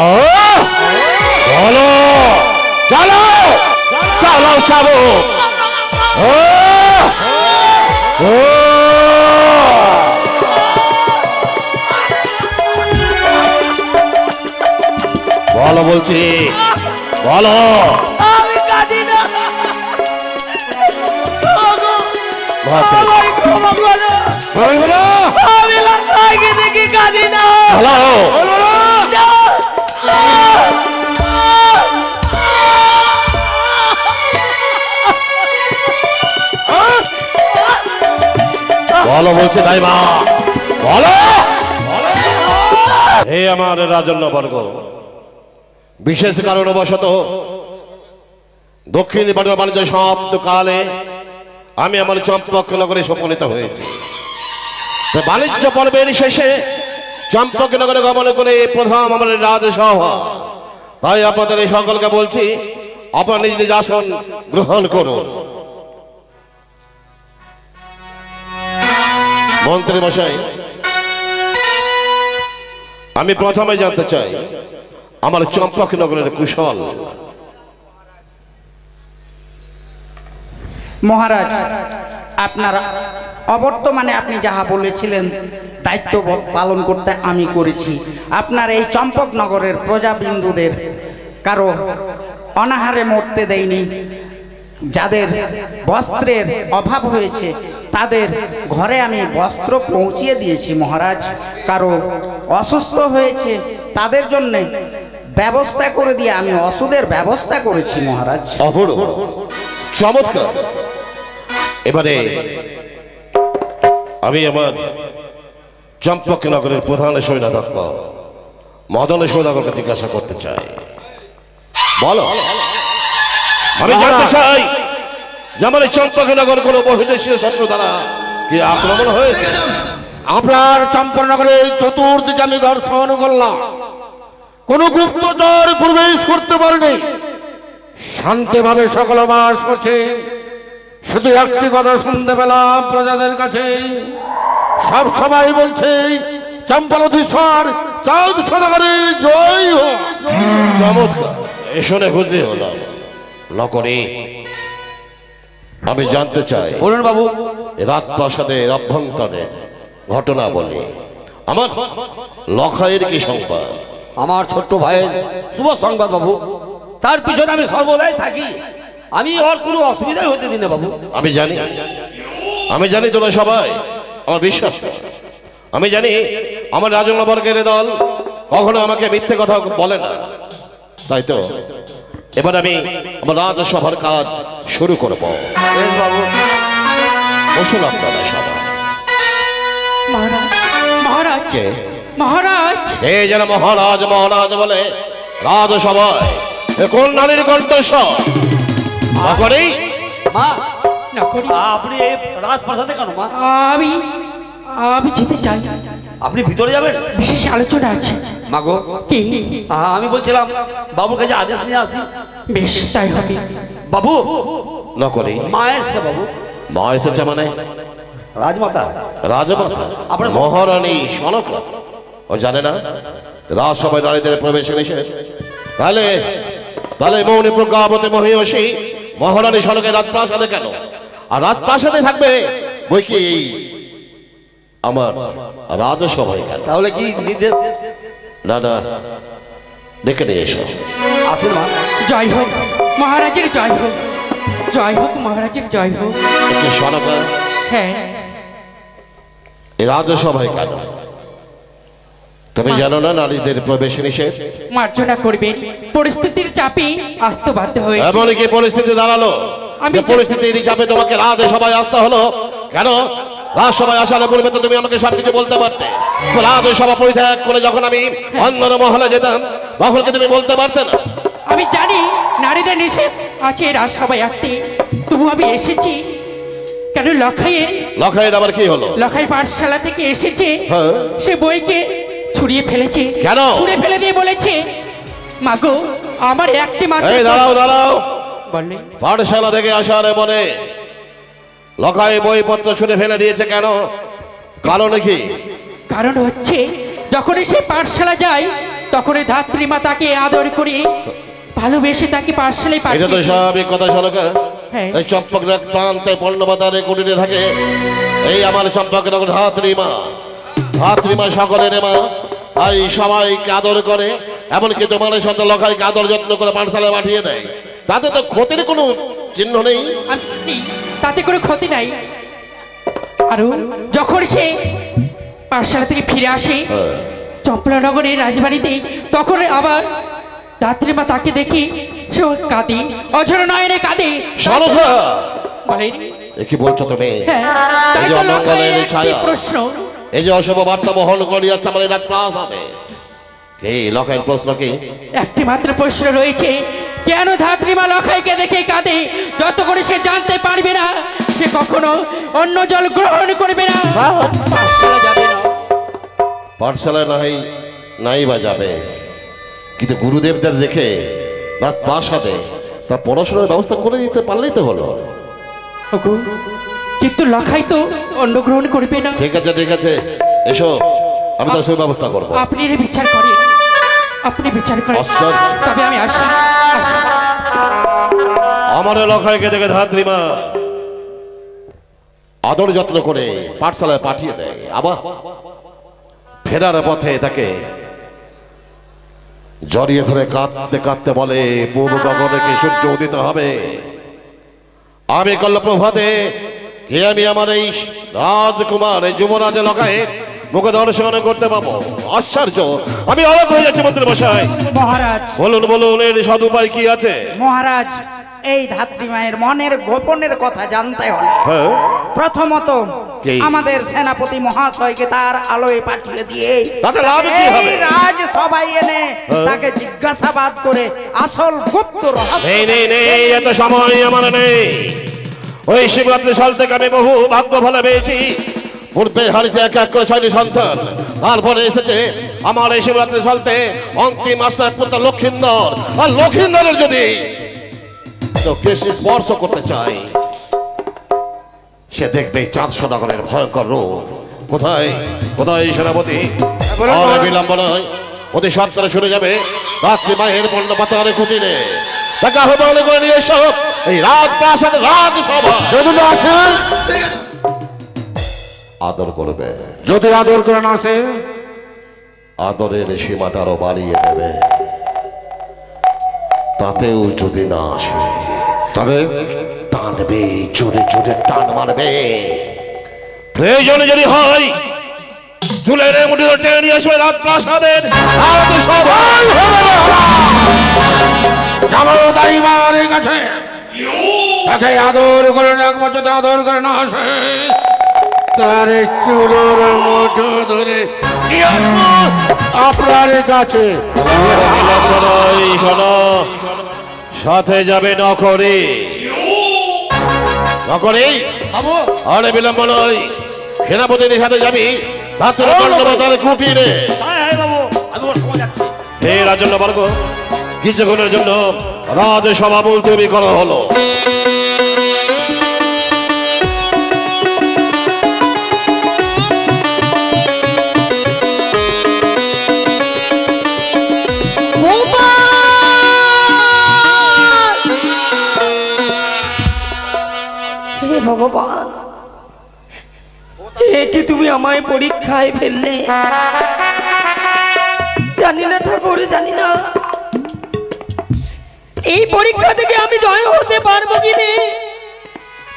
চলো চলো চলো চাবো বলো বলছি বলো আমি কাঁদি না আমি লাগাইকে দেখি কাঁদি না বলো বলছে তাই মা বলো হে আমার রাজন্য বর্গ বিশেষ কারণবশত দক্ষিণ বাণিজ্য সমাপ্ত কালে আমি আমার চম্পকনগরে উপনীত হয়েছি। বাণিজ্য পর্বের শেষে চম্পকনগরে গমন করে প্রথম আমার রাজসভা, তাই আপনাদের এই সকলকে বলছি আপনার নিজ নিজ আসন গ্রহণ করুন। মন্ত্রী মশাই, আমি প্রথমে জানতে চাই আমার চম্পকনগরের কুশল। মহারাজ, আপনার অবর্তমানে আপনি যাহা বলেছিলেন দায়িত্ব পালন করতে আমি করেছি। আপনার এই চম্পকনগরের প্রজাবিন্দুদের কারো অনাহারে মরতে দেয়নি। যাদের বস্ত্রের অভাব হয়েছে তাদের ঘরে আমি বস্ত্র পৌঁছিয়ে দিয়েছি মহারাজ। কারো অসুস্থ হয়েছে তাদের জন্যে ব্যবস্থা করে দিয়ে আমি ওষুধের ব্যবস্থা করেছি মহারাজ। অপূর্ব, চমৎকার। এবারে আমি আমার চম্পকনগরের প্রধান সৈন্যাধ্যক্ষ মদন সৌদাগরকে জিজ্ঞাসা করতে চাই। বলো, আমি জানতে চাই যে আমার চম্পকনগর কোন বহির্দেশীয় শত্রু দ্বারা কি আক্রমণ হয়েছে? আপনার চম্পকনগরের চতুর্দিকে আমি দর্শন করলাম, কোন গুপ্তচর প্রবেশ করতে পারেনি, শান্তিভাবে সকল বাস করছে। শুধু একটি কথা শুনতে পেলাম প্রজাদের কাছে, সব সময় বলছে চম্পলাধীশ্বর চাঁদ সদাগরের জয় হোক। চমৎকার, এ শুনে খুশি হলাম। নকরি, আমি জানতে চাই বলুন বাবু। রাজপ্রাসাদের অভ্যন্তরে ঘটনা বলি, আমার লখাইয়ের কি সংবাদ? আমার ছোট্ট ভাইয়ের শুভ সংবাদ বাবু, তার পিছনে আমি সর্বদাই থাকি, আমি ওর কোনো অসুবিধাই হতে দিই না বাবু। আমি জানি তোরা সবাই আমার বিশ্বাস করে। আমি জানি আমার রাজন্যবর্গের দল কখনো আমাকে মিথ্যে কথা বলে না। তাই তো এবার আমি আমার রাজসভার কাজ শুরু করব। বাবু বসুন আপনারা সবাই। মহারাজ কে মহারাজ কে যেন মহারাজ মহারাজ বলে রাজসভায়? কোন নারীর কণ্ঠস্বর? মা, নকরি, আপনি এই রাজপ্রাসাদে কেন মা? আমি আমি যেতে চাই। আপনি ভিতরে যাবেন? বিশেষ আলোচনা আছে। মা গো, কি? আমি বলছিলাম বাবুর কাছে আদেশ নিয়ে আসি। বেশ, তাই হবে। বাবু, নকরি মা এসছে বাবু। মা এসেছে মানে? রাজমাতা, রাজমাতা, মহারানী সনক ও জানে না রাজসভায় নারীদের প্রবেশ নিষেধ? তাহলে তাহলে মৌনী প্রজ্ঞাবতী মহিষী মহারানী সনকের রাজপ্রাসাদে কেন? আর রাজপ্রাসাদে থাকবে বই কি এই আমার রাজসভায় কেন? তাহলে কি নির্দেশ? না না, ডেকে নিয়ে এসো। আসুন মা। জয় হোক মহারাজের, জয় হোক, জয় হোক মহারাজের, জয় হোক। একটি সনকা হ্যাঁ, এই রাজসভায় কেন? তুমি জানো না নারীদের প্রবেশ নিষেধ? মার্জনা করবেন, পরিস্থিতির চাপে আসতে বাধ্য হয়েছে। এমন কি পরিস্থিতি দাঁড়ালো যে পরিস্থিতির চাপে তোমাকে রাজসভায় আসতে হলো? কেন? রাজসভায় আসার পূর্বে তো তুমি আমাকে সবকিছু বলতে পারতে। রাজসভা পরিত্যাগ করে যখন আমি অন্য মহলে যেতাম তখন কি তুমি বলতে পারতে না? আমি জানি নারীদের নিষেধ আছে রাজসভায় আসতে, তবু আমি এসেছি। কেন? লখাইয়ের আবার কি হলো? লখাই পাঠশালা থেকে এসেছে, হ্যাঁ। সে বইকে ছুড়িয়ে ফেলেছে। কেন? ছুড়ে ফেলে দিয়ে বলেছে, মাগো আমার একটি মাত্র। এই দাঁড়াও দাঁড়াও, বললে পাঠশালা থেকে আসার বলে লখাই বইপত্র ছুঁড়ে ফেলে দিয়েছে কেন? কারণ কি? কারণ হচ্ছে যখনই সে পাঠশালা যায় তখন ওই ধাত্রী মা তাকে আদর করে ভালোবেসে তাকে পাঠশালায় এটা তো পাঠিয়ে দিল। স্বাভাবিক কথা শোনকা। হ্যাঁ। এই চম্পকনগর প্রান্তে পণ্যবাজারে কুটিরে থাকে এই আমার চম্পকনগর ধাত্রীমা। ধাত্রীমা সকলের মা, তাই সবাইকে আদর করে, এমনকি তোমার সন্তান লখাইকে আদর যত্ন করে পাঠশালায় পাঠিয়ে দেয়। তাতে তো ক্ষতির কোনো চিহ্ন নেই। আমি জানি, তাতে কোনো ক্ষতি নাই। আরো যখন সে পাঠশালা থেকে ফিরে আসে চম্পলানগরের রাজবাড়িতে, তখন আবার ধাত্রীমা তাকে দেখি সে কাঁদে, অঝর নয়নে কাঁদে। শোনকা, বলেন কি বলছো তুমি? হ্যাঁ, তাই এই যে তো অমঙ্গলের লখাইয়ের একটি ছায়া, প্রশ্ন। এই যে অশুভ বার্তা বহন করিয়াছে আমার এটা প্রাসাদে, কি লখাইয়ের প্রশ্ন কি? একটি মাত্র প্রশ্ন রয়েছে, কেন ধাত্রীমা লখাইকে দেখে কাঁদে? যত করে সে জানতে পারবে না, সে কখনো অন্য জল গ্রহণ করবে না, পাঠশালা যাবে না। পাঠশালায় নাই বা যাবে, কিন্তু গুরুদেবদের রেখে তার প্রাসাদে তার পড়াশোনার ব্যবস্থা করে দিতে পারলেই তো হলো। ওগো, কিন্তু লখাই তো অন্য গ্রহণ করবে না। ঠিক আছে ঠিক আছে, এসো, আমি তার সুব্যবস্থা করবো। আপনি এর বিচার করেন, আপনি বিচার করেন। আশ্চর্য। তবে আমি আসি। আমার লখাইকে দেখে ধাত্রীমা আদর যত্ন করে পাঠশালায় পাঠিয়ে দেয়। আবার ফেরার পথে তাকে জড়িয়ে ধরে কাঁদতে কাঁদতে বলে, পূর্ব গগনে কি সূর্য উদিত হবে? আমি কল্ল প্রভাতে কে আমি আমার এই রাজকুমার এই যুবরাজ লখাই মুখে দর্শন করতে পাবো। আশ্চর্য, আমি অবাক হয়ে যাচ্ছি মন্ত্রী মশাই। মহারাজ, বলুন বলুন, এর সদুপায় কি আছে? মহারাজ, এই ধাত্রী মায়ের মনের গোপনের কথা জানতে হলে হ্যাঁ, প্রথমত কি? আমাদের সেনাপতি মহাশয়কে তার আলোয় পাঠিয়ে দিয়ে তাতে লাভ কি হবে? এই রাজ সবাই এনে তাকে জিজ্ঞাসাবাদ করে আসল গুপ্ত রহস্য। নেই, এত সময় আমার নেই। ওই শিবরাত্রি সাল থেকে আমি বহু ভাগ্য ভালো পেয়েছি। পূর্বে হারিয়েছে এক এক করে 6টি সন্তান, তারপরে এসেছে আমার এই শিবরাত্রি সালতে অন্তিম আস্তার পুত্র লক্ষিন্দর। আর লক্ষিন্দরের যদি তোকে স্পর্শ করতে চাই, সে দেখবে 4 সদাগরের ভয়ঙ্কর রূপ। কোথায় কোথায় সেনাপতি? আর বিলম্ব নয়, অতি সত্তরে শুনে যাবে রাত্রি মায়ের পণ্য পাতারে কুটিরে। দেখা হবে করে নিয়ে সব এই রাজপ্রাসাদ রাজসভা যদি না আসে, আদর করবে। যদি আদর করে না আসে, আদরের সীমাটা আরো বাড়িয়ে দেবে। তাতেও যদি না আসে, তবে টানবে, জোরে জোরে টান মারবে। প্রয়োজনে যদি হয় চুলের মুঠি টেনে নিয়ে আসবে রাজপ্রাসাদের রাজসভা। যাবো তাই মায়ের কাছে, তাকে আদর করে না, একবার যদি আদর করে না আসে, তার চুলোর মুঠো ধরে নিয়ে আসবো আপনার কাছে। শোনো, সাথে যাবে নকরে। নকরে বাবু, আরে বিলম্ব নয়, সেনাপতির সাথে যাবি রাত্রে দণ্ডবাতার কুটিরে। হ্যাঁ বাবু, আমি ওর সময় যাচ্ছি। হে রাজন্য বর্গ, কিছুক্ষণের জন্য রাজসভা মুলতবি করা হলো। হে ভগবান, হে কি তুমি আমায় পরীক্ষায় ফেললে? জানি না ঠাকুর, জানি না এই পরীক্ষা থেকে আমি জয় হতে পারবো কি না,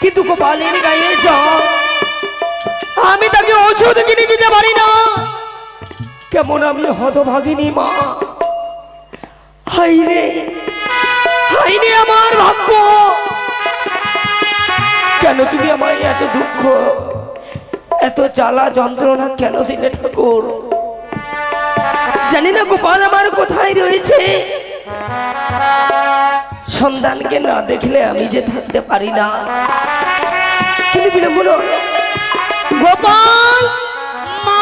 কিন্তু গোপালের গায়ে জ্বর, আমি তাকে ওষুধ কিনে দিতে পারি না। কেমন আমি হতভাগিনী মা! হাই রে আমার ভাগ্য! কেন তুমি আমায় এত দুঃখ, এত জ্বালা যন্ত্রণা কেন দিলে ঠাকুর? জানি না গোপাল আমার কোথায় রয়েছে। সন্তানকে না দেখলে আমি যে থাকতে পারি না। কিন্তু বিলম্ব নয়, গোপাল, মা,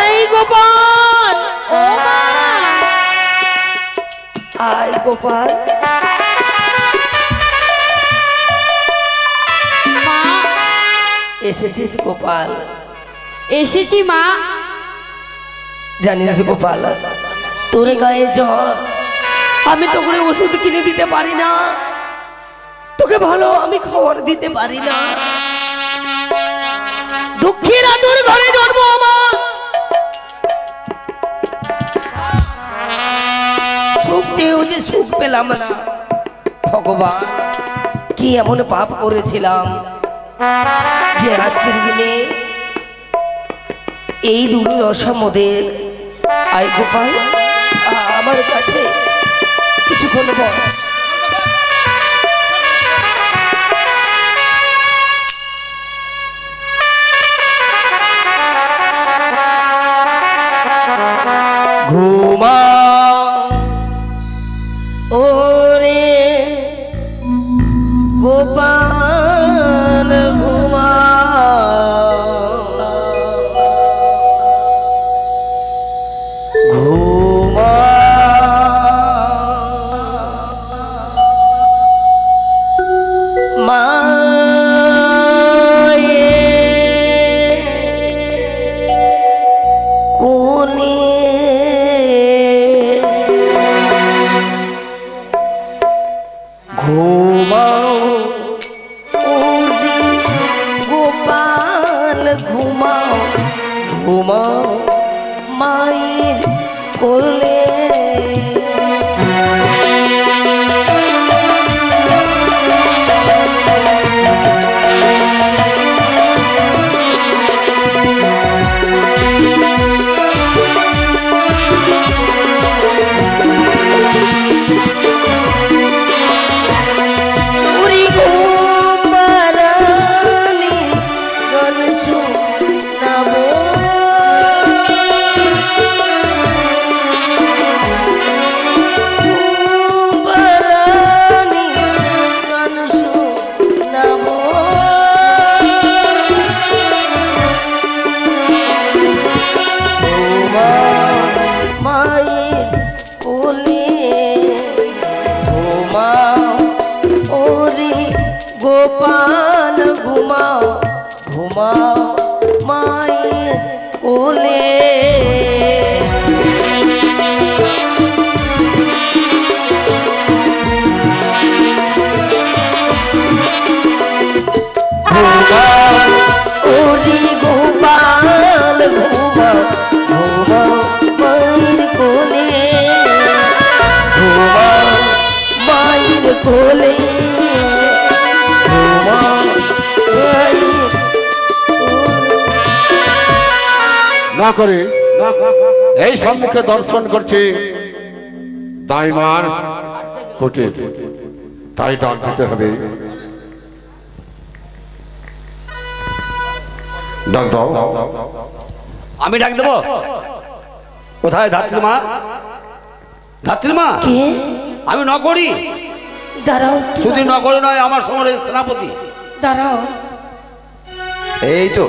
এই গোপাল, ও মা, আয় গোপাল। এসেছিস গোপাল? এসেছি মা। জানিস গোপাল, তোর গায়ে জ্বর, আমি তো করে ওষুধ কিনে দিতে পারি না, তোকে ভালো আমি খাবার দিতে পারি না। দুঃখের আদর ঘরে জন্ম আমার, সুখ চেয়েও যে সুখ পেলাম না। ভগবান, কি এমন পাপ করেছিলাম যে আজকের দিনে এই দুর্দশা মোদের। আই গোপাল, আমার কাছে কিছুক্ষণ বস। ঘুমা ওরে গোপাল ঘুমা, ঘুমা মায়ে কোনে ঘুমাও ওরে গোপাল ঘুমাও, ঘুমাও মায়ের কোলে। ওরে গোপালানি গান শোনাবো, গোপালানি গান শোনাবো। ঘুমাও মায়ের কোলে, ঘুমাও ওরে গোপাল ঘুমাও, ঘুমাও মায়ের কোলে। ঘুমাও ওরে গোপাল ঘুমাও, ঘুমাও মায়ের কোলে, ঘুমাও মায়ের কোলে, ঘুমাও মায়ের না করে এই সম্মুখে দর্শন করছে দাইমার কোটে, তাই ডাক দিতে হবে। ডাক দাও। আমি ডাক দেবো? কোথায় ধাত্রী মা? ধাত্রী মা, কে? আমি নকরি, দাঁড়াও, শুধু নকরি নয়, আমার সমরের সেনাপতি। দাঁড়াও। এই তো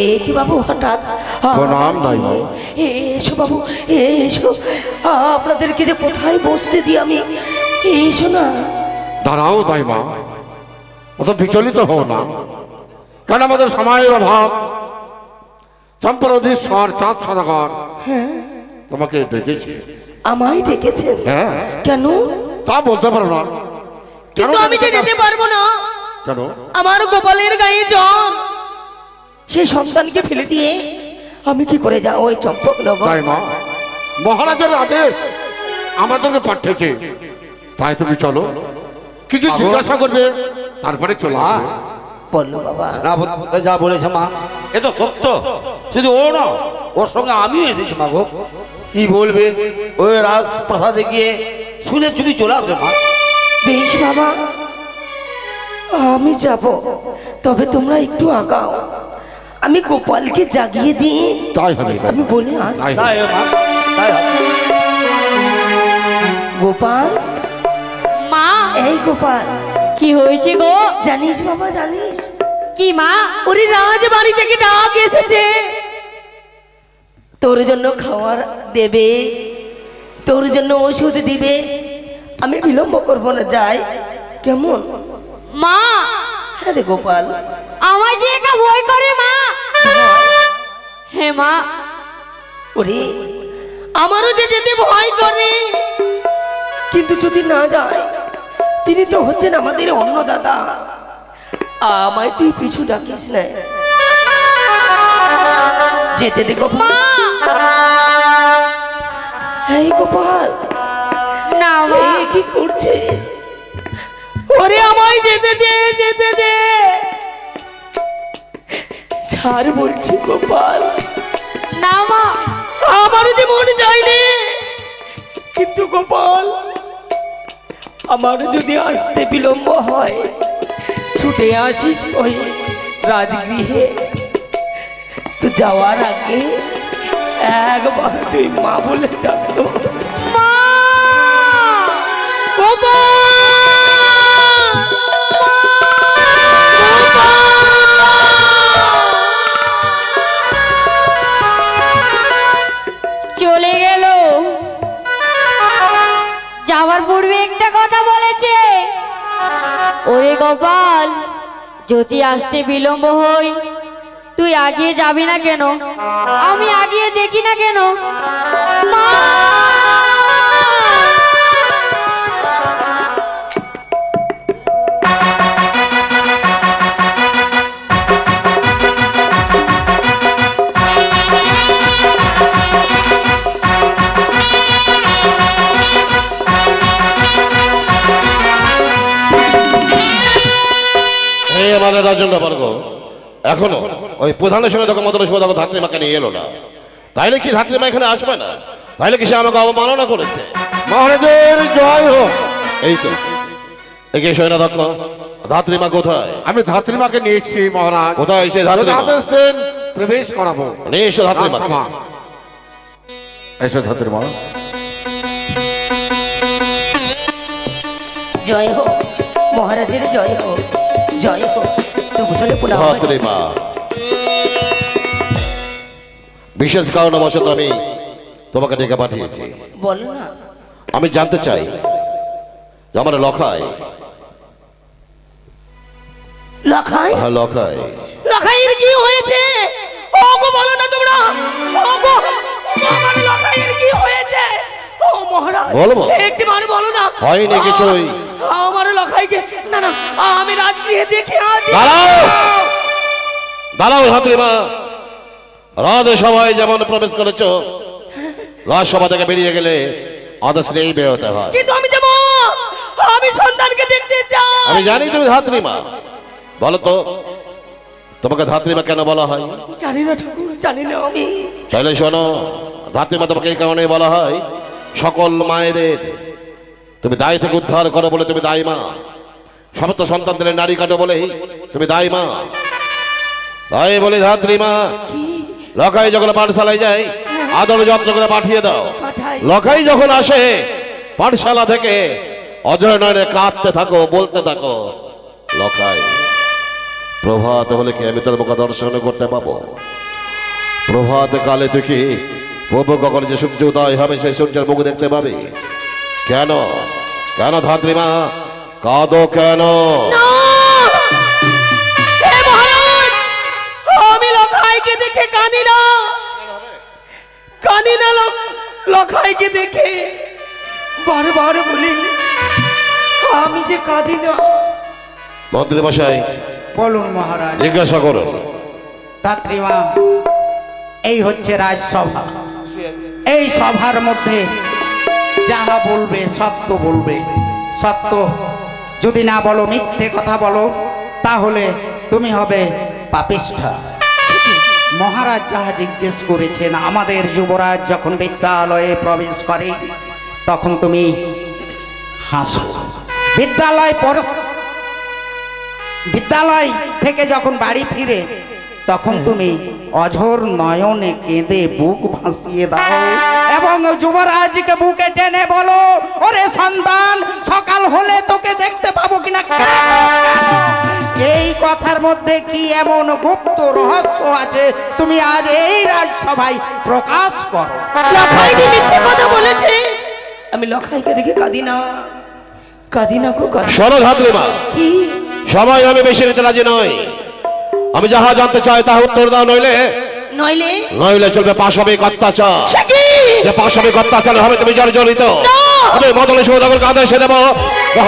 এ কি বাবু হঠাৎ? প্রণাম দাইমা। এসো বাবু, এসো। আপনাদেরকে যে কোথায় বসতে দিই আমি, এসো না। দাঁড়াও দাইমা, অত বিচলিত হও না, কারণ আমাদের সময়ের অভাব। সম্প্রদীশ্বর চাঁদ সদাগর তোমাকে ডেকেছি। আমায় ডেকেছেন? হ্যাঁ। কেন? তা বলতে পারো না। কিন্তু আমি তো যেতে পারবো না। কেন? আমার গোপালের গায়ে জ্বর, সেই সন্তানকে ফেলে দিয়ে আমি কি করে যাও ওই চম্পকনগর? দাইমা, মহারাজের আদেশ আমাদেরকে পাঠিয়েছে, তাই তুমি চলো, কিছু জিজ্ঞাসা করবে, তারপরে চলে আসবে। বললো বাবা। সেনাপতি যা বলেছে মা, এ তো সত্য। শুধু ও না, ওর সঙ্গে আমিও এসেছি মা গো। কি বলবে ওই রাজপ্রাসাদে গিয়ে শুনে চুরি চলে আসবে মা। বেশ বাবা, আমি যাব, তবে তোমরা একটু আগাও, আমি গোপালকে জাগিয়ে দিই। তাই হবে। আমি বলে আসি। তাই তাই মা, তাই হবে। গোপাল, মা, এই গোপাল, কি হয়েছে গো? জানিস বাবা, জানিস কি মা? ওরে রাজবাড়ি থেকে ডাক এসেছে, তোর জন্য খাবার দেবে, তোর জন্য ওষুধ দিবে। আমি বিলম্ব করব না, যাই কেমন? মা, হ্যাঁ রে গোপাল, আমার যে একা ভয় করে মা। হে মা, ওরে আমারও যে যেতে ভয় করে, কিন্তু যদি না যায়, তিনি তো হচ্ছেন আমাদের অন্নদাতা, আমায় তুই পিছু ডাকিস না, যেতে দে গোপাল। এই গোপাল না এই কি করছে? ওরে আমায় যেতে দে, যেতে দে, ছাড় বলছি গোপাল। না মা, আমারও যে মন চাইলে, কিন্তু গোপাল আমার যদি আসতে বিলম্ব হয়, ছুটে আসিস ওই রাজগৃহে। তো যাওয়ার আগে একবার তুই মা বলে ডাকতো। চলে গেল, যাওয়ার পূর্বে একটা কথা বলেছে, ওরে গোপাল যদি আসতে বিলম্ব হই তুই আগিয়ে যাবি না কেন, আমি আগিয়ে দেখি না কেন। মা মানে রাজন্য বর্গ এখনো ওই প্রধানের সঙ্গে তখন মতন সময় তখন ধাত্রীমাকে নিয়ে এলো না, তাইলে কি ধাত্রীমা এখানে আসবে না? তাইলে কি সে আমাকে অবমাননা করেছে? মহারাজের জয় হোক। এই তো একে সৈন্যদক্ষ, ধাত্রীমা কোথায়? আমি ধাত্রীমাকে নিয়ে এসেছি মহারাজ। কোথায় সে ধাত্রীমা? আদেশ দেন, প্রবেশ করাবো। নিয়ে এসো ধাত্রীমা। এসো ধাত্রীমা। জয় হোক মহারাজের, জয় হোক, জয় হোক। ধাত্রীমা, বিশেষ কারণবশত আমি তোমাকে ডেকে পাঠিয়েছি। বলো না। আমি জানতে চাই যে আমার লখাই। লখাই? হ্যাঁ লখাই। লখাইয়ের কি হয়েছে? ওগো বলো না তোমরা। ওগো আমার লখাইয়ের কি হয়েছে? ও মহারাজ বলবো? একটু মানে বলো না। হয়নি কিছুই। আমার লখাইকে না না আমি রাজগৃহে দেখে আসি। দাঁড়াও দাঁড়াও ধাত্রীমা, রাজসভায় যেমন প্রবেশ করেছ, রাজসভা থেকে বেরিয়ে গেলে আদেশ নিয়েই বেরোতে হয়। কিন্তু আমি যাব, আমি সন্তানকে দেখতে চাই। আমি জানি তুমি ধাত্রীমা, বলো তো তোমাকে ধাত্রীমা কেন বলা হয়? জানি না ঠাকুর, জানি না আমি। তাহলে শোনো, ধাত্রীমা তোমাকে এই কারণে বলা হয়, সকল মায়েদের তুমি দায় থেকে উদ্ধার করো বলে তুমি দায়ী মা, সমস্ত সন্তানদের নারী কাটো বলেই তুমি দায়ী মা। তাই বলে ধাত্রীমা লখাই যখন পাঠশালায় যায় আদর যত্ন করে পাঠিয়ে দাও। লখাই যখন আসে পাঠশালা থেকে অজয় নয়নে কাঁদতে থাকো, বলতে থাকো, লখাই প্রভাত হলে কি আমি তোর মুখ দর্শন করতে পাবো? প্রভাত কালে তুই কি প্রভু কখন যে সূর্য উদয় হবে সেই সূর্যের মুখ দেখতে পাবি? কেন কেন ধাত্রীমা কাঁদো কেন? আমি লখাইকে দেখে কাঁদি না, কাঁদি না। লখাইকে দেখে বারবার বলি আমি যে কাঁদি না। মন্ত্রী মশাই বলুন মহারাজ। জিজ্ঞাসা করুন। ধাত্রীমা, এই হচ্ছে রাজসভা, এই সভার মধ্যে যাহা বলবে সত্য বলবে। সত্য যদি না বলো, মিথ্যে কথা বলো, তাহলে তুমি হবে পাপিষ্ঠা। মহারাজ যাহা জিজ্ঞেস করেছেন, আমাদের যুবরাজ যখন বিদ্যালয়ে প্রবেশ করে তখন তুমি হাসো। বিদ্যালয় থেকে যখন বাড়ি ফিরে তখন তুমি অঝোর নয়নে কেঁদে বুক ভাসিয়ে দাও এবং যুবরাজকে বুকে টেনে বলো, ওরে সন্তান, সকাল হলে তোকে দেখতে পাবো কিনা। এই কথার মধ্যে কি এমন গুপ্ত রহস্য আছে তুমি আজ এই রাজসভায় প্রকাশ করো? লখাইকে মিথ্যে কথা বলেছে। আমি লখাইকে দেখে কাঁদি না, কাঁদি না গো, কাঁদি। শোনো ধাত্রীমা, কি সময় আমি বেশি নিতে রাজি নই। আমি যাহা জানতে চাই তাহা উত্তর দাও, নইলে নইলে নইলে চলবে পাশবিক অত্যাচার। সে কি? যে পাশবিক অত্যাচার হবে তুমি জর্জরিত। আমি মদনে সৌদাগরকে আদেশ দেব,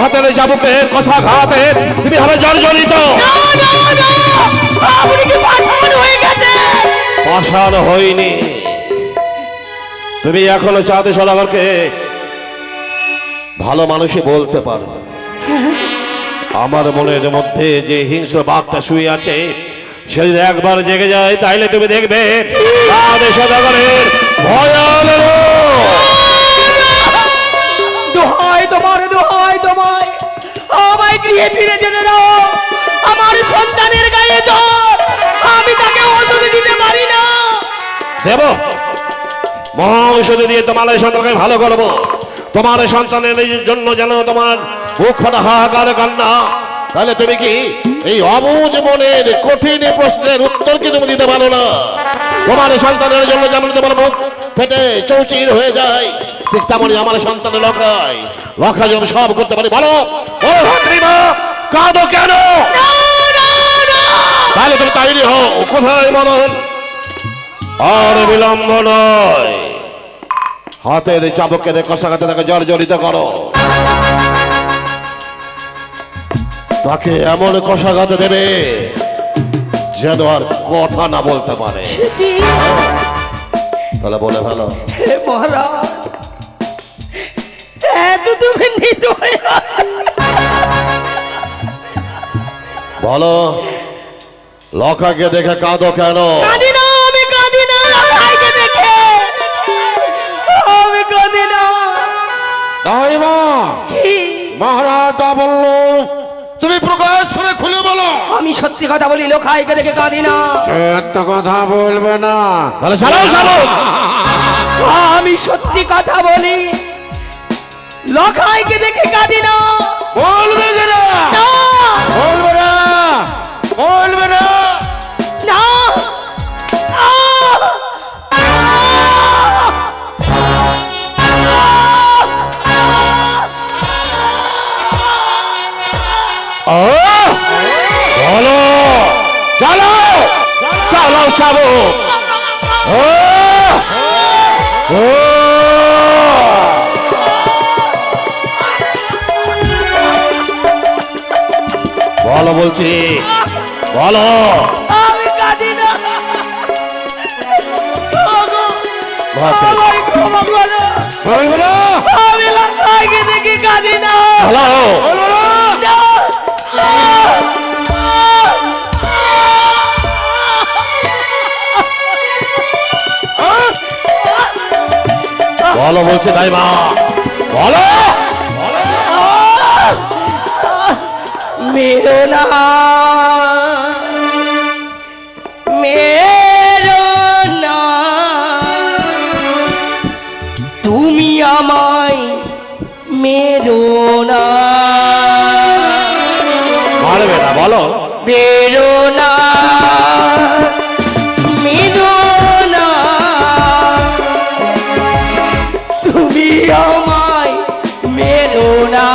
হাতের চাবুকে কথা ঘাতে তুমি হবে জর্জরিত। আপনি কি পাষাণ হয়ে গেছে? পাষাণ হয়নি, তুমি এখনো চাঁদে সৌদাগরকে ভালো মানুষই বলতে পারো। আমার মনের মধ্যে যে হিংস্র বাঘটা শুয়ে আছে সে যদি একবার জেগে যায় তাইলে তুমি দেখবে চাঁদে সৌদাগরের ভয়াল রূপ। দোহাই তোমার, দোহাই তোমায়, আমায় গৃহে ফিরে যেতে দাও। আমার সন্তানের গায়ে জ্বর, আমি তাকে ওষুধ দিতে পারি না। দেব মহা ঔষধ দিয়ে তোমার এই সন্তানকে ভালো করবো। তোমার সন্তানের জন্য যেন তোমার মুখ ফাটা হাহাকার কান্না। তাহলে তুমি কি এই অবুঝ মনের কঠিন প্রশ্নের উত্তর কি তুমি দিতে পারো না? তোমার সন্তানের জন্য যেমন তোমার মুখ ফেটে চৌচির হয়ে যায়, ঠিক তেমনই আমার সন্তানের লক্ষা যেন সব করতে পারি। বলো কাঁদো কেন? তাহলে তুমি তৈরি হও। কোথায় মদন? আর বিলম্ব নয়, হাতের চাবুকে কষাঘাতে তাকে জর্জরিত করো। তাকে এমন কষাঘাতে দেবে যেন আর কথা না বলতে পারে। তাহলে বলে ভালো হে মহারাজ, এত তুমি নির্দয়। বলো লখাকে দেখে কাঁদো কেন? কাঁদি না, আমি কাঁদি না। লখাইকে দেখে আমি কাঁদি না। দাইমা, মহারাজ তা বললো তুমি প্রকাশ করে খুলে বলো। আমি সত্যি কথা বলি, লখাইকে দেখে কাঁদি না। সত্য কথা বলবে না? তাহলে চালাও চালাও। আমি সত্যি কথা বলি, লখাইকে দেখে কাঁদি না। বলবে যে না? না, বলবে না, বলবে না। না। বলো চালাও চালাও চাবো। বলো বলছি, বলো। আমি কাঁদি না। বাপরে। ক্ষমা করো। বলবে না, আমি লখাইকে দেখে কাঁদি না। চালাও। বলবে না। বলো বলছে তাই মা, বলো। মেরো না, মেরো না, তুমি আমায় মেরো না। মারবে না, বলো। মেরো না, মেরো না, তুমি আমায় মেরো না।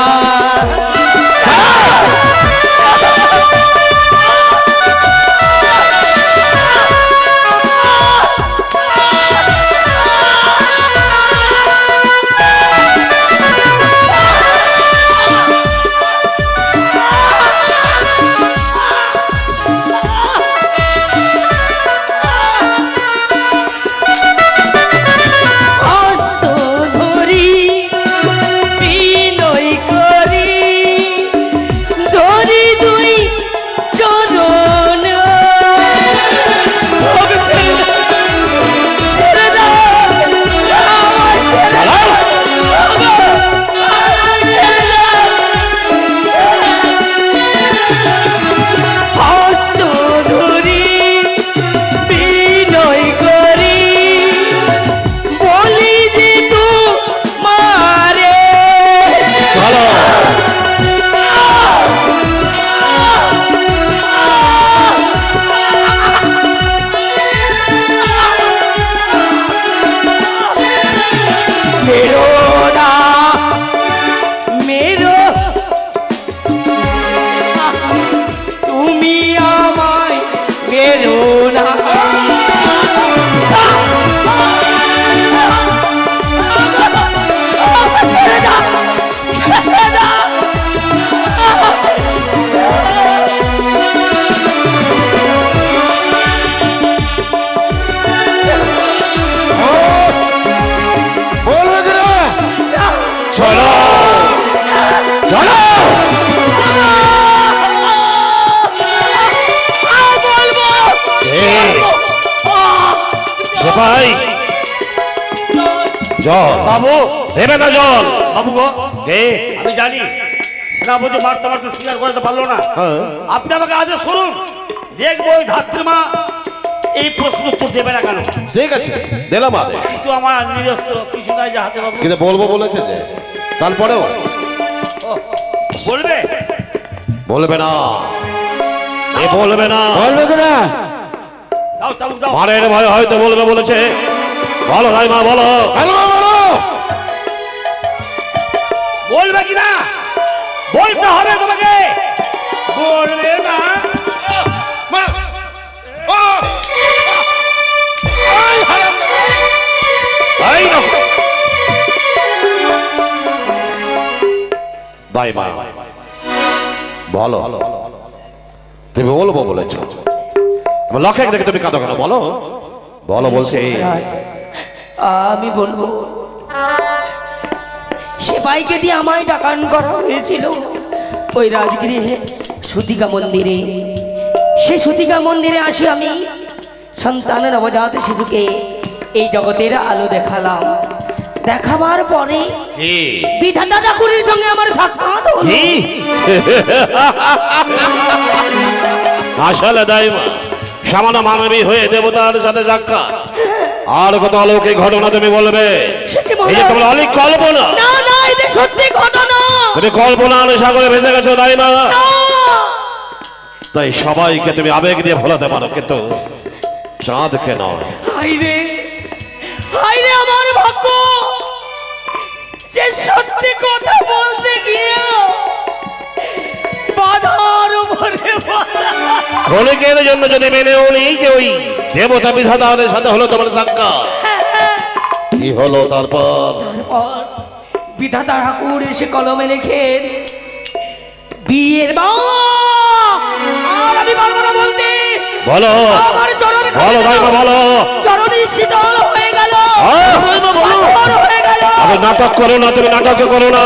সেপাই জল বাবু দেবে না জল। বাবু গো কে? আমি জানি সেনাপতি মারতে মারতে স্বীকার করতে পারলো না। হ্যাঁ। আপনি আমাকে আদেশ করুন, দেখবো ওই ধাত্রীমা এই প্রশ্ন উত্তর দেবে না কেন। ঠিক আছে, দিলাম আদেশ। কিন্তু আমার নিরস্ত্র কিছু নাই যে হাতে বাবু। কিন্তু বলবো বলেছে যে, তারপরেও বলবে বলবে না, এ বলবে না। বলবে কিনা? দাও চালু দাও। মারের ভয় হয়তো বলবে বলেছে। বলো ভাই মা, বলো। বলবে কিনা বলতে হবে তোমাকে। বলবে না এই নাও। ভাই মা বলো, তুমি বলবো বলেছ। লক্ষ্য দেখে তুমি কাঁদো কেন? বলো বলো বলছে। আমি বলবো, সেপাইকে দিয়ে আমায় ডাকান করা হয়েছিল ওই রাজগৃহে সুতিকা মন্দিরে। সেই সুতিকা মন্দিরে আসি আমি সন্তানের নবজাত শিশুকে এই জগতের আলো দেখালাম। দেখাবার পরে বিধাতা ঠাকুরের সঙ্গে আমার সাক্ষাৎ হলো। আসলে দাইমা সামান্য মানবী হয়ে দেবতার সাথে সাক্ষাৎ, আর কত অলৌকিক ঘটনা তুমি বলবে? এই যে তোমার অনেক কল্পনা। না না, এটা সত্যি ঘটনা। তুমি কল্পনার সাগরে ভেসে গেছো দাইমা। তাই সবাইকে তুমি আবেগ দিয়ে ভোলাতে পারো, কিন্তু চাঁদকে নয়। হাইরে হাইরে আমার ভাগ্য, যে সত্যি কথা বলতে গিয়ে বাধার উপরে ক্ষণিকের জন্য যদি মেনেও নেই যে ওই দেবতা বিধাতাদের সাথে হলো তোমার সাক্ষাৎ, কি হলো তারপর? বিধাতা ঠাকুর এসে কলমে লেখেন বিয়ের মা। আর আমি পারবো না বলতে। বলো আমার চরণে বলো দাইমা বলো। চরণে শীতল হয়ে গেল, পাথর হয়ে গেল। আরে নাটক করো না, তুমি নাটক করো না।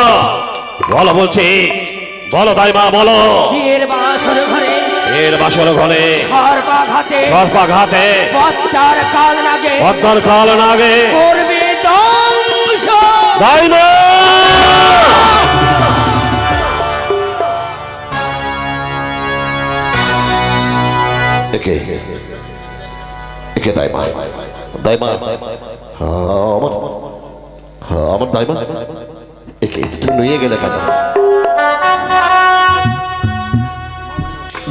বলো বলছি, বলো দাইমা বলো। বিয়ের বাসর ঘরে এর বাসর ঘরে সর্পাঘাতে সর্পাঘাতে পদ্মার কাল লাগে পদ্মার কাল নাগে করবে ধ্বংস। দাইমা একে একে দাইমা দাইমা আমার দাইমা একে তুমি নিয়ে গেলে কেন?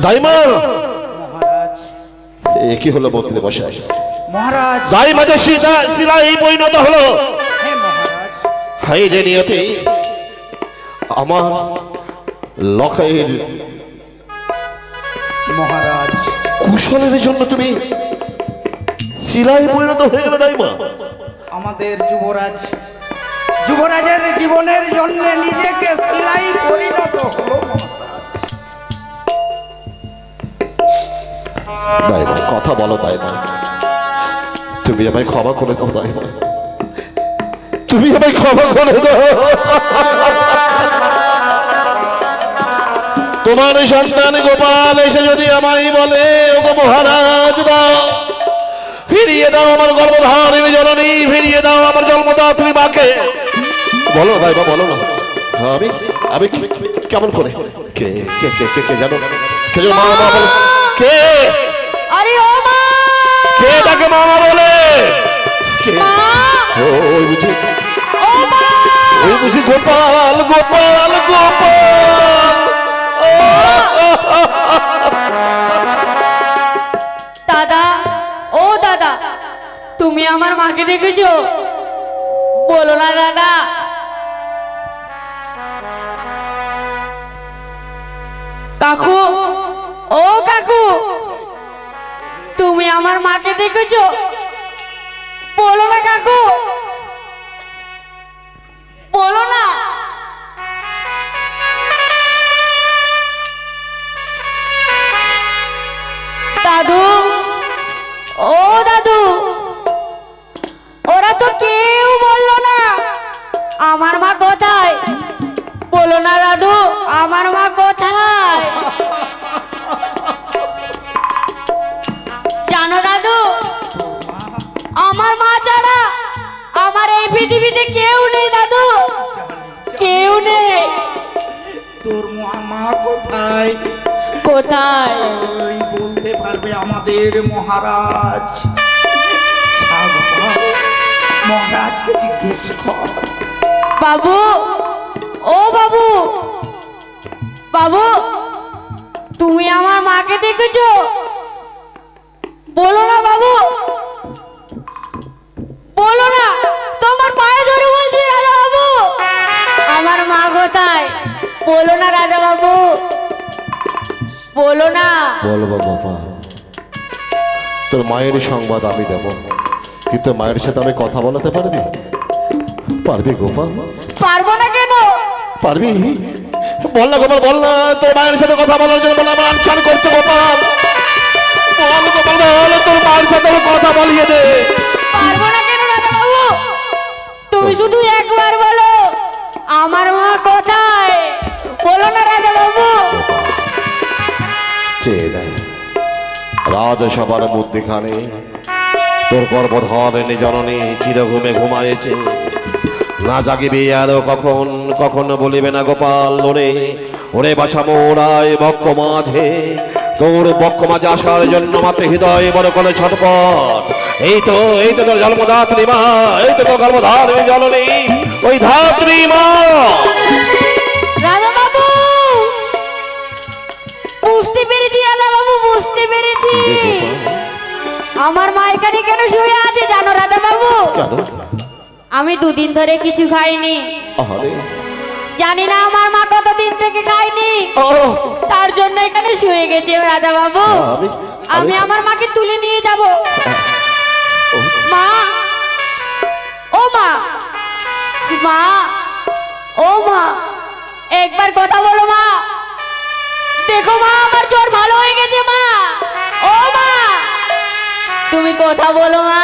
দাইমা এ কি হলো মন্ত্রী মশাই? মহারাজ, দাইমা যে শিলায় পরিণত হলো। হ্যাঁ মহারাজ। হাই যে নিয়তে আমার লখাইয়ের মহারাজ, কুশলের জন্য তুমি শিলায় পরিণত হয়ে গেলে দাইমা। আমাদের যুবরাজের জীবনের জন্য নিজেকে শিলাই পরিণত হলো মহারাজ। দাইমা কথা বলো দাইমা, তুমি আমায় ক্ষমা করে দাও দাইমা, তুমি আমায় ক্ষমা করে দাও। তোমার সন্তান গোপাল এসে যদি আমায় বলে ওগো মহারাজ দাও, ফিরিয়ে দাও আমার গর্ভধারিণী জননী, ফিরিয়ে দাও আমার জন্মদাত্রী মাকে, বলো দাইমা বলো না। আমি আমি কেমন করে? কে কে কে কে কে জানো? কে জানো? মা মা বলো কে? আরে ও মা, কে তাকে মামা বলে? কে? মা, ওই বুঝি, ও মা, ওই বুঝি গোপাল গোপাল গোপাল। দাদা, ও দাদা, তুমি আমার মাকে দেখেছো? বলো না দাদা। কাকু, ও কাকু, তুমি আমার মাকে দেখেছো? বলো না কাকু, বলো না। দাদু, ও দাদু, ওরা তো কেউ বললো না আমার মা কোথায়। বলো না দাদু, আমার মা কোথায়? জানো দাদু, আমার কোথায়? ওই বলতে পারবে আমাদের মহারাজ। মহারাজকে জিজ্ঞেস কর। বাবু, ও বাবু, বাবু, তুমি আমার মাকে দেখেছো? বলো না বাবু, বলো না, তোমার পায়ে ধরে বলছি রাজা বাবু, আমার মা কোথায়? বলো না রাজা বাবু, বলো না। বলবো বাবা, তোর মায়ের সংবাদ আমি দেব, কিন্তু মায়ের সাথে আমি কথা বলাতে পারবি? পারবি গোপাল? পারবো না কেন? পারবি? বল না গোপাল, বল না, তোর মায়ের সাথে কথা বলার জন্য বল, আমার আনচান করছে গোপাল। বল গোপাল, বল, তোর মায়ের সাথে আমি কথা বলিয়ে দে। পারবো না কেন রাজা বাবু? তুমি শুধু একবার বলো, আমার মা কোথায়? বলো না রাজা বাবু। চেয়ে দেয় রাজসভার মধ্যেখানে তোর গর্ভধারিণী জননী চিরঘুমে ঘুমায়েছে, না জাগিবে আরো কখন, কখন বলিবে না গোপাল ওরে, ওরে বাছা মোড়ায় বক্ষ মাঝে, তোর বক্ষ মাঝে আসার জন্য মাতে হৃদয় বড় করে ছটপট। এই তো তোর জন্মদাত্রী মা, এই তো তোর গর্ভধারিণী জননী, ওই ধাত্রী মা। রাজা বাবু, বুঝতে পেরেছি রাজা বাবু, বুঝতে পেরেছি। আমার মা এখানে কেন শুয়ে আছে জানো রাজা বাবু? কেন? আমি দুদিন ধরে কিছু খাইনি। আরে জানি না আমার মা কতদিন থেকে খায়নি, তার জন্য এখানে শুয়ে গেছে রাজা বাবু। আমি আমার মাকে তুলে নিয়ে যাব। মা, ও মা, মা, ও মা, একবার কথা বলো মা। দেখো মা, আমার জ্বর ভালো হয়ে গেছে মা। ও মা, তুমি কথা বলো মা।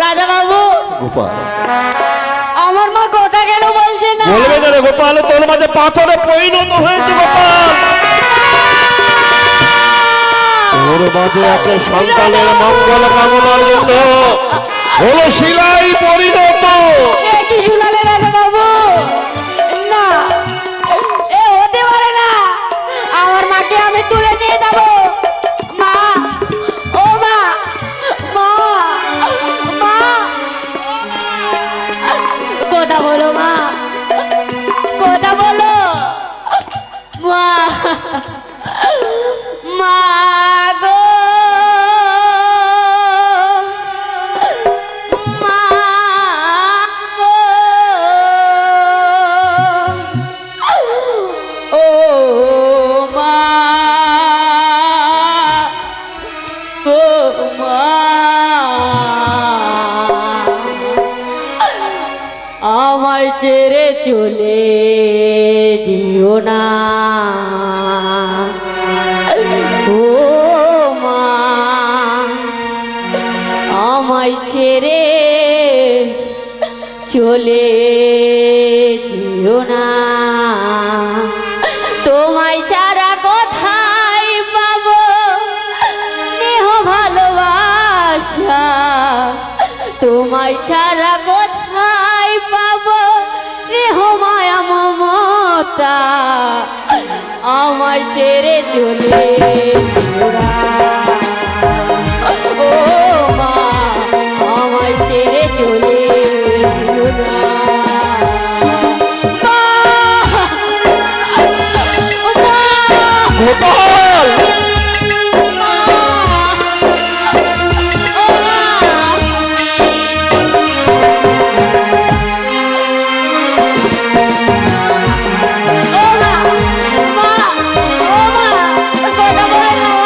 রাজা বাবু, গোপাল, আমার মা কথা কেন বলছে না? বলবে না রে গোপাল, তোর মাঝে পাথরে পরিণত হয়েছে গোপাল। তোর মাঝে একটা সন্তানের মঙ্গল কামনার জন্য হলো শিলাই পরিণত। কি শুনালে রাজা বাবু? না, এ হতে পারে না। আমার মাকে আমি তুলে নিয়ে যাব। মা, ও মা, মা, মা, কথা বলো মা, কথা বলো মা, মা গো, মা গো, ও মা গো, মা, আমায় ছেড়ে চলে দিও না। ও মা, আমায় ছেড়ে চলে দিও না। তোমায় ছাড়া কোথায় পাবো স্নেহ ভালোবাসা? তোমায় ছাড়া কোথায় পাবো স্নেহ মায়া মমতা? আমায় ছেড়ে চলে দিও না। ও মা, আমায় ছেড়ে চলে দিও না। মা, গোপাল, কথা বলে না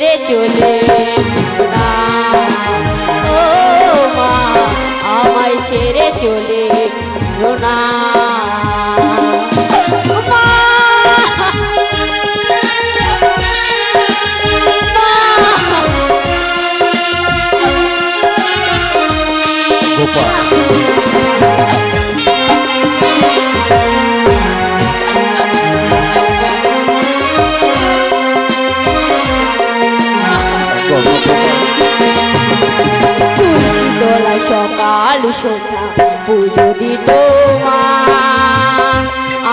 ছেড়ে চলে না ও মা আমায় ছেড়ে চলে না সকাল সন্ধ্যা পুজো দিত মা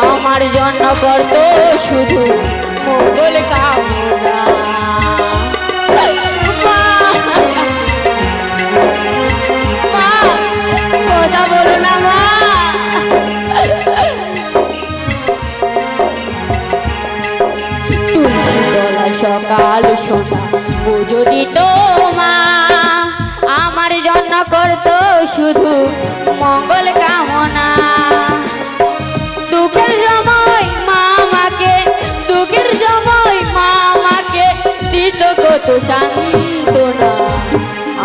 আমার জন্য করত শুধু মঙ্গল কামনা মা কথা বলো না মা সকাল সন্ধ্যা পুজো দিত মা আমার জন্য করত শুধু মঙ্গল কামনা দুঃখের সময় মা আমাকে দিত কত সান্ত্বনা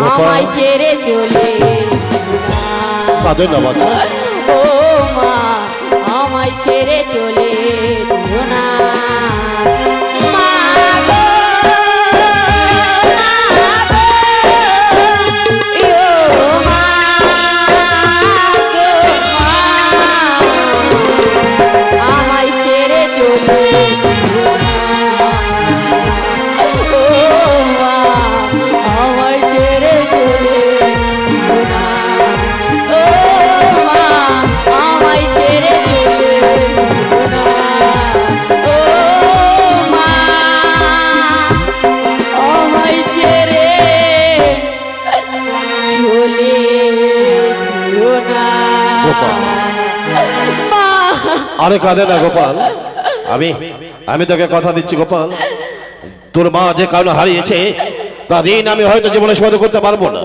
আমায় ছেড়ে চলে ও মা আমায় ছেড়ে চলে না আরে কাঁদে না গোপাল আমি তোকে কথা দিচ্ছি গোপাল তোর মা যে কারণে হারিয়েছে তার ঋণ আমি হয়তো জীবনে শোধ করতে পারবো না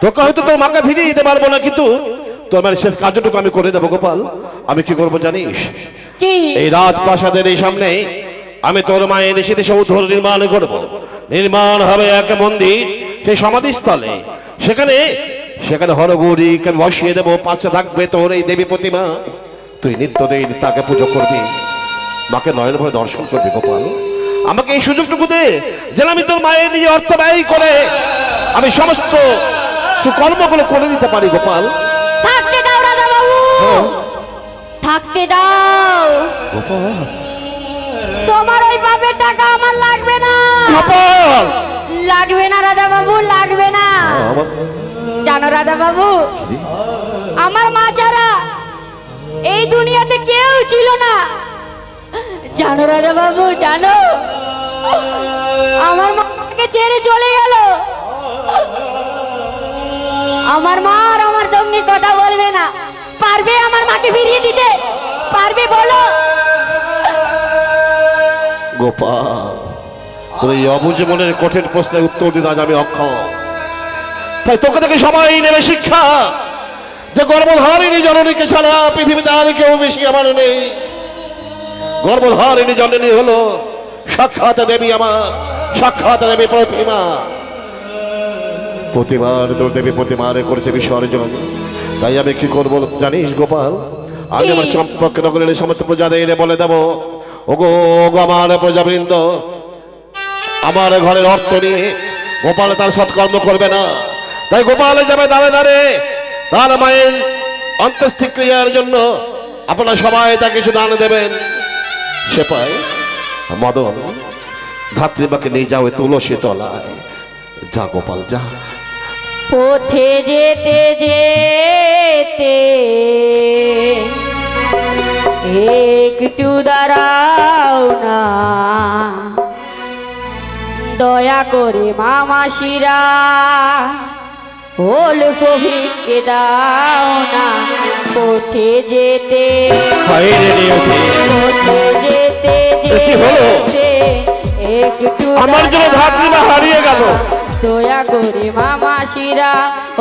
তোকে হয়তো তোর মাকে ফিরিয়ে দিতে পারবো না কিন্তু তোমার শেষ কার্যটুকু আমি করে দেবো গোপাল আমি কি করবো জানিস এই রাত প্রাসাদের এই সামনে আমি তোর মায়ের স্মৃতিসৌধ নির্মাণ করবো নির্মাণ হবে এক মন্দির সেই সমাধিস্থলে সেখানে হরগৌরীকে বসিয়ে দেবো পাশে থাকবে তোর এই দেবী প্রতিমা তুই নিত্যদিন তাকে পুজো করবি মাকে নয়ন ভরে দর্শন করবি গোপাল আমাকে এই সুযোগটুকু দে যেন আমি তোর মায়ের নিজে অর্থ ব্যয় করে আমি সমস্ত সুকর্মগুলো করে দিতে পারি গোপাল থাকতে দাও রাজা বাবু থাকতে দাও গোপাল তোমার ওই বাপের টাকা আমার লাগবে না গোপাল লাগবে না রাজা বাবু লাগবে না জানো রাজা বাবু আমার মা ছাড়া এই দুনিয়াতে কেউ ছিল না জানো রাজা বাবু জানো আমার মাকে ছেড়ে চলে গেল আমার মা আর আমার সঙ্গে কথা বলবে না পারবে আমার মাকে ফিরিয়ে দিতে পারবে বলো গোপাল তোর এই অবুঝ মনের কঠিন প্রশ্নের উত্তর দিতে আজ আমি অক্ষম তাই তোকে দেখে সবাই নেবে শিক্ষা যে গর্ভধারিণী জননীকে ছাড়া পৃথিবীতে আর কেউ বেশি আমার নেই গর্ভধারিণী জননী হলো সাক্ষাৎ দেবী আমার সাক্ষাৎ দেবী প্রতিমার তোর দেবী প্রতিমারে করেছে বিসর্জন তাই আমি কি করবো জানিস গোপাল আমি আমার চম্পক নগরের সমস্ত প্রজাদের বলে দেবো ওগো আমার প্রজাবৃন্দ আমার ঘরের অর্থ নিয়ে গোপাল তার সৎকর্ম করবে না তাই গোপাল যাবে দাঁড়ে দাঁড়ে তার মায়ের অন্ত্যেষ্টিক্রিয়ার জন্য আপনারা সবাই তাকে কিছু দান দেবেন সে পায় মদন ধাত্রীমাকে নিয়ে যাও তুলসী তলায় যা গোপাল যা পথে যেতে যেতে একটু দাঁড়াও না দয়া করে মামাসিরা অল্প ভিক্ষে দাও না পথে যেতে একটু আমার জন্য ধাত্রীমা হারিয়ে গেল দয়া করে মামাসিরা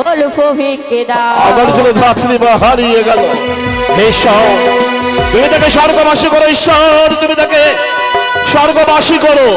অল্প ভিক্ষে দাও আমার জন্য ধাত্রীমা হারিয়ে গেল ঈশ্বর তুমি তাকে স্বর্গবাসী করো ঈশ্বর তুমি তাকে স্বর্গবাসী করো